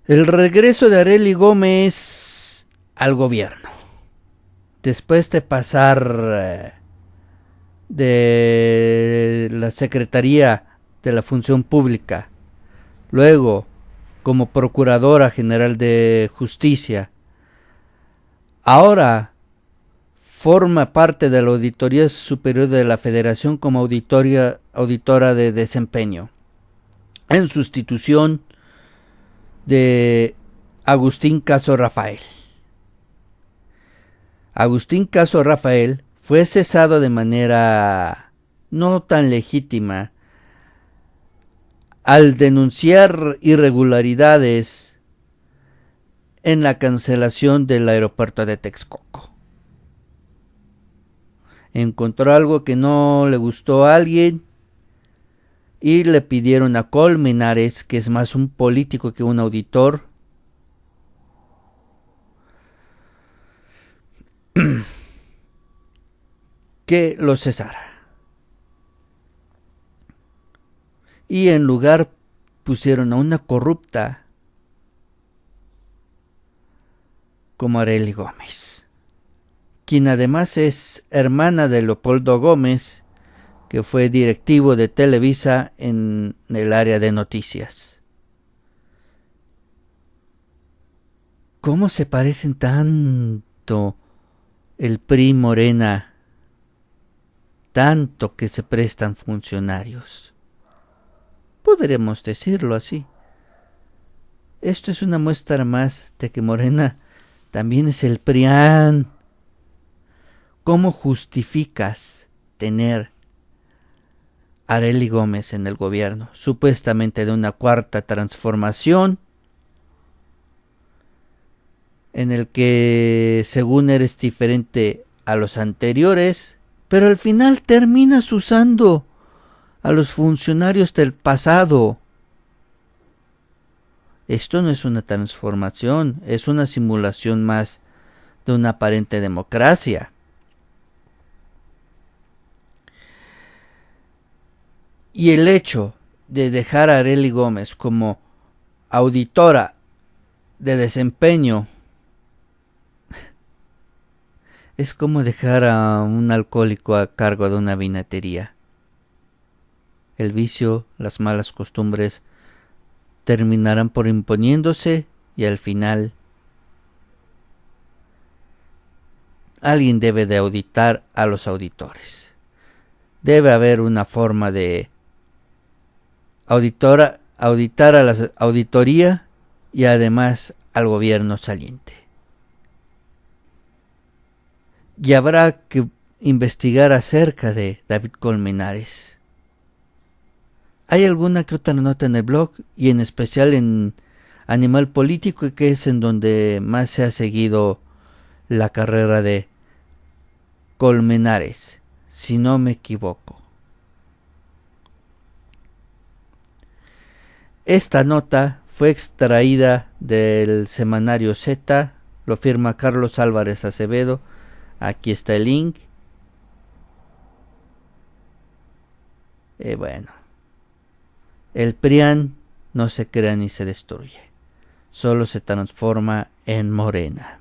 El regreso de Arely Gómez al gobierno. Después de pasar de la Secretaría de la Función Pública, luego como Procuradora General de Justicia, ahora forma parte de la Auditoría Superior de la Federación como auditora de desempeño, en sustitución de Agustín Caso Rafael. Agustín Caso Rafael fue cesado de manera no tan legítima al denunciar irregularidades en la cancelación del aeropuerto de Texcoco. Encontró algo que no le gustó a alguien y le pidieron a Colmenares, que es más un político que un auditor, que lo cesara. Y en lugar pusieron a una corrupta como Arely Gómez, quien además es hermana de Leopoldo Gómez, que fue directivo de Televisa en el área de noticias. ¿Cómo se parecen tanto el PRI Morena? Tanto que se prestan funcionarios. Podremos decirlo así. Esto es una muestra más de que Morena también es el PRIAN. ¿Cómo justificas tener a Arely Gómez en el gobierno, supuestamente de una cuarta transformación, en el que según eres diferente a los anteriores, pero al final terminas usando a los funcionarios del pasado? Esto no es una transformación, es una simulación más de una aparente democracia. Y el hecho de dejar a Arely Gómez como auditora de desempeño es como dejar a un alcohólico a cargo de una vinatería. El vicio, las malas costumbres terminarán por imponiéndose y al final alguien debe de auditar a los auditores. Debe haber una forma de auditar a la auditoría y además al gobierno saliente. Y habrá que investigar acerca de David Colmenares. Hay alguna que otra nota en el blog y en especial en Animal Político, que es en donde más se ha seguido la carrera de Colmenares, si no me equivoco. Esta nota fue extraída del semanario Z, lo firma Carlos Álvarez Acevedo. Aquí está el link. Bueno, el PRIAN no se crea ni se destruye, solo se transforma en Morena.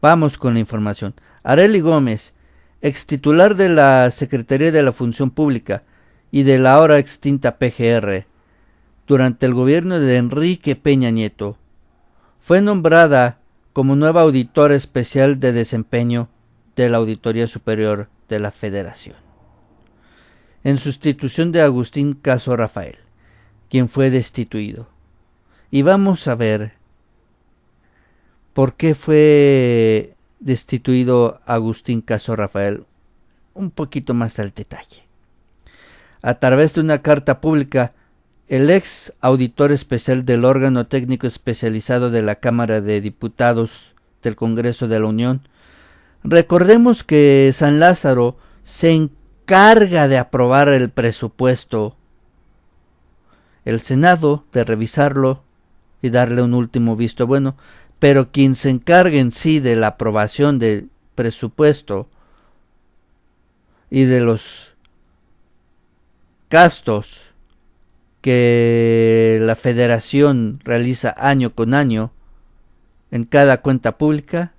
Vamos con la información. Arely Gómez, ex titular de la Secretaría de la Función Pública y de la ahora extinta PGR, durante el gobierno de Enrique Peña Nieto, fue nombrada como nueva auditora especial de desempeño de la Auditoría Superior de la Federación, en sustitución de Agustín Caso Rafael, quien fue destituido. Y vamos a ver por qué fue destituido Agustín Caso Rafael un poquito más al detalle. A través de una carta pública, el ex auditor especial del órgano técnico especializado de la Cámara de Diputados del Congreso de la Unión, recordemos que San Lázaro se encarga de aprobar el presupuesto, el Senado de revisarlo y darle un último visto bueno, pero quien se encarga en sí de la aprobación del presupuesto y de los gastos que la federación realiza año con año en cada cuenta pública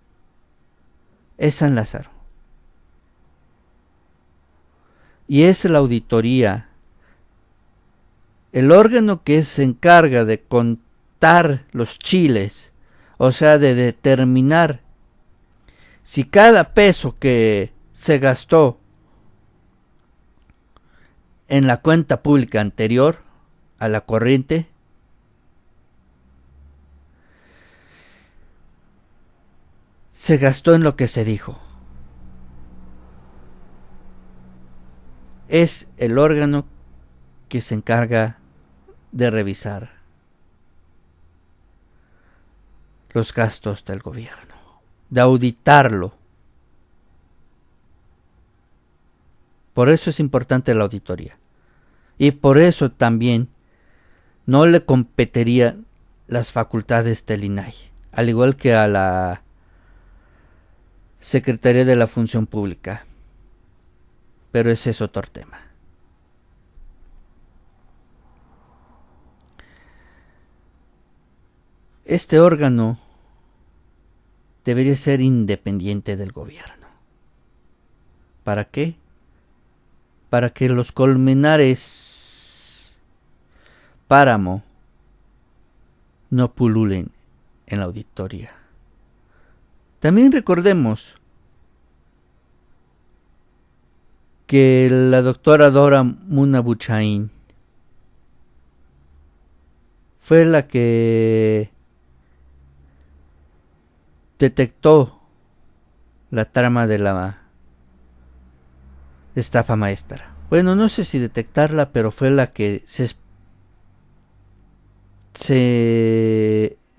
es San Lázaro. Y es la auditoría, el órgano que se encarga de contar los chiles, o sea, de determinar si cada peso que se gastó en la cuenta pública anterior a la corriente se gastó en lo que se dijo. Es el órgano que se encarga de revisar los gastos del gobierno, de auditarlo. Por eso es importante la auditoría. Y por eso también no le competiría las facultades del INAI, al igual que a la Secretaría de la Función Pública. Pero ese es otro tema. Este órgano debería ser independiente del gobierno. ¿Para qué? Para que los colmenares páramo no pululen en la auditoría. También recordemos que la doctora Dora Munabuchain fue la que detectó la trama de la estafa maestra. Bueno, no sé si detectarla, pero fue la que se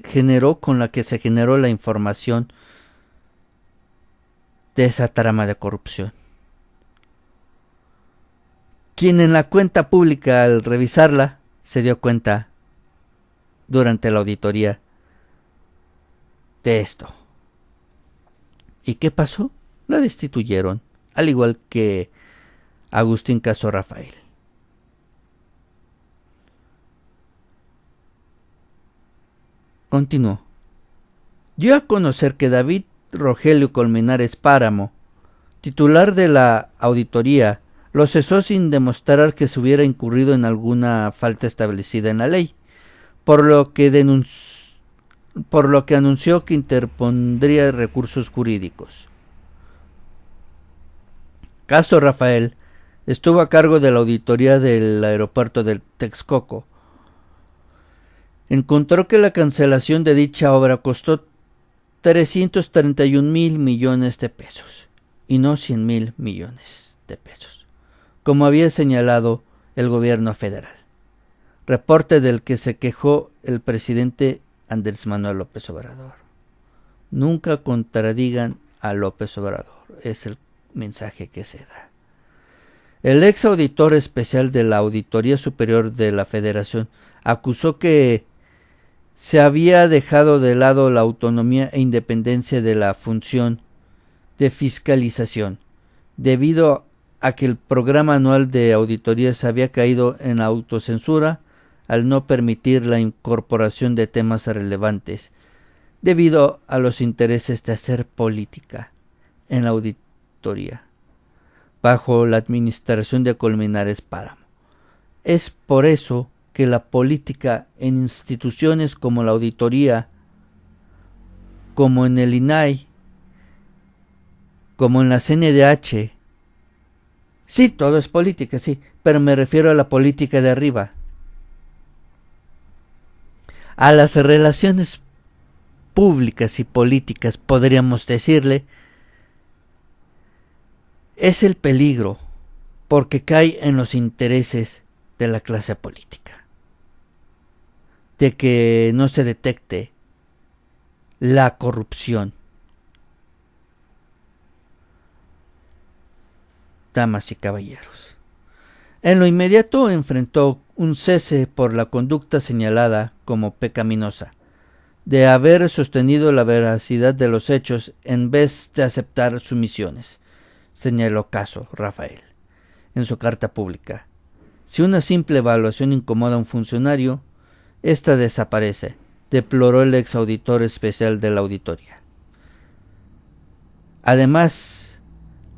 generó, con la que se generó la información de esa trama de corrupción. Quien en la cuenta pública, al revisarla, se dio cuenta durante la auditoría de esto. ¿Y qué pasó? La destituyeron, al igual que Agustín Caso Rafael. Continuó. Dio a conocer que David Rogelio Colmenares Páramo, titular de la auditoría, lo cesó sin demostrar que se hubiera incurrido en alguna falta establecida en la ley, por lo que anunció que interpondría recursos jurídicos. Caso Rafael estuvo a cargo de la auditoría del aeropuerto de Texcoco. Encontró que la cancelación de dicha obra costó 331,000 millones de pesos y no 100,000 millones de pesos, como había señalado el gobierno federal, reporte del que se quejó el presidente Andrés Manuel López Obrador. Nunca contradigan a López Obrador, es el mensaje que se da. El ex auditor especial de la Auditoría Superior de la Federación acusó que se había dejado de lado la autonomía e independencia de la función de fiscalización, debido a que el programa anual de auditorías había caído en autocensura al no permitir la incorporación de temas relevantes, debido a los intereses de hacer política en la auditoría, bajo la administración de Colmenares Páramo. Es por eso que la política en instituciones como la auditoría, como en el INAI, como en la CNDH, sí, todo es política, sí, pero me refiero a la política de arriba, a las relaciones públicas y políticas, podríamos decirle, es el peligro, porque cae en los intereses de la clase política, de que no se detecte la corrupción. Damas y caballeros, en lo inmediato enfrentó un cese por la conducta señalada como pecaminosa, de haber sostenido la veracidad de los hechos en vez de aceptar sumisiones, señaló Caso Rafael en su carta pública. Si una simple evaluación incomoda a un funcionario, esta desaparece, deploró el ex auditor especial de la auditoría. Además,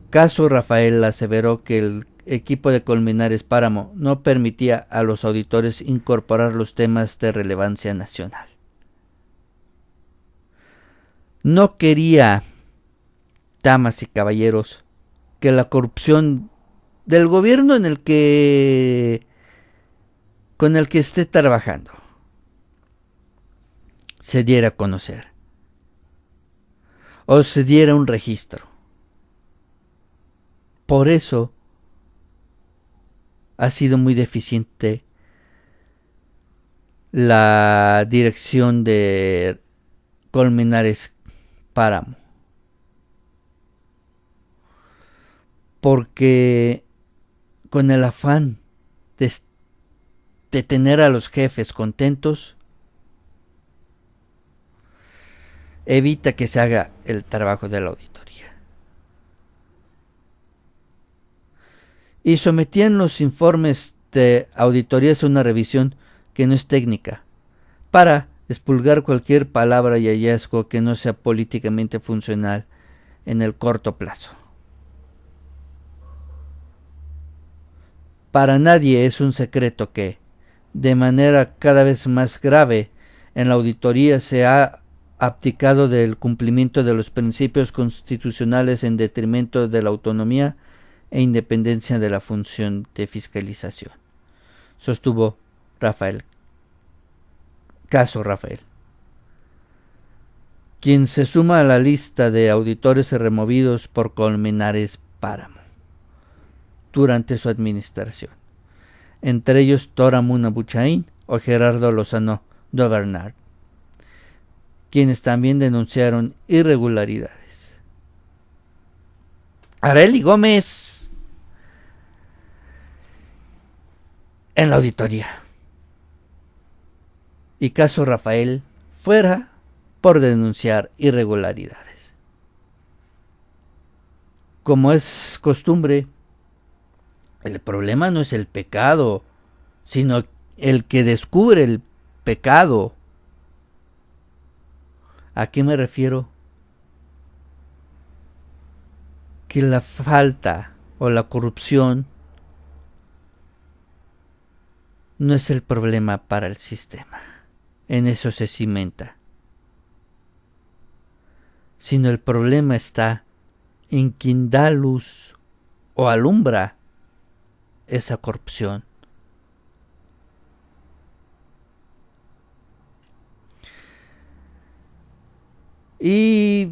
Caso Rafael aseveró que el equipo de Colmenares Páramo no permitía a los auditores incorporar los temas de relevancia nacional. No quería, damas y caballeros, que la corrupción del gobierno con el que esté trabajando se diera a conocer o se diera un registro. Por eso ha sido muy deficiente la dirección de Colmenares Páramo, porque con el afán de tener a los jefes contentos, evita que se haga el trabajo de la auditoría. Y sometían los informes de auditorías a una revisión que no es técnica, para expulgar cualquier palabra y hallazgo que no sea políticamente funcional en el corto plazo. Para nadie es un secreto que, de manera cada vez más grave, en la auditoría se ha abdicado del cumplimiento de los principios constitucionales en detrimento de la autonomía e independencia de la función de fiscalización, sostuvo Caso Rafael, quien se suma a la lista de auditores removidos por Colmenares Páramo durante su administración, entre ellos Tora Muna Buchaín o Gerardo Lozano Dovernard, quienes también denunciaron irregularidades. Arely Gómez en la auditoría y Caso Rafael fuera por denunciar irregularidades. Como es costumbre, el problema no es el pecado, sino el que descubre el pecado. ¿A qué me refiero? Que la falta o la corrupción no es el problema para el sistema, en eso se cimenta, sino el problema está en quien da luz o alumbra esa corrupción. Y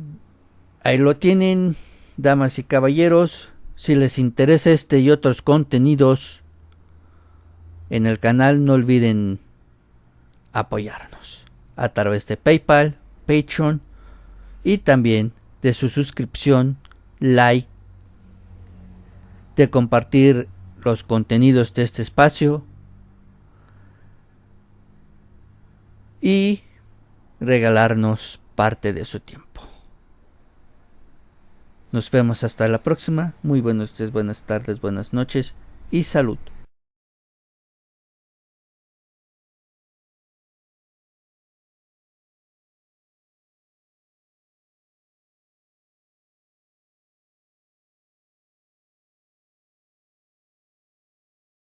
ahí lo tienen, damas y caballeros. Si les interesa este y otros contenidos en el canal, no olviden apoyarnos a través de PayPal, Patreon y también de su suscripción, like, de compartir los contenidos de este espacio y regalarnos parte de su tiempo. Nos vemos hasta la próxima. Muy buenos días, buenas tardes, buenas noches y salud.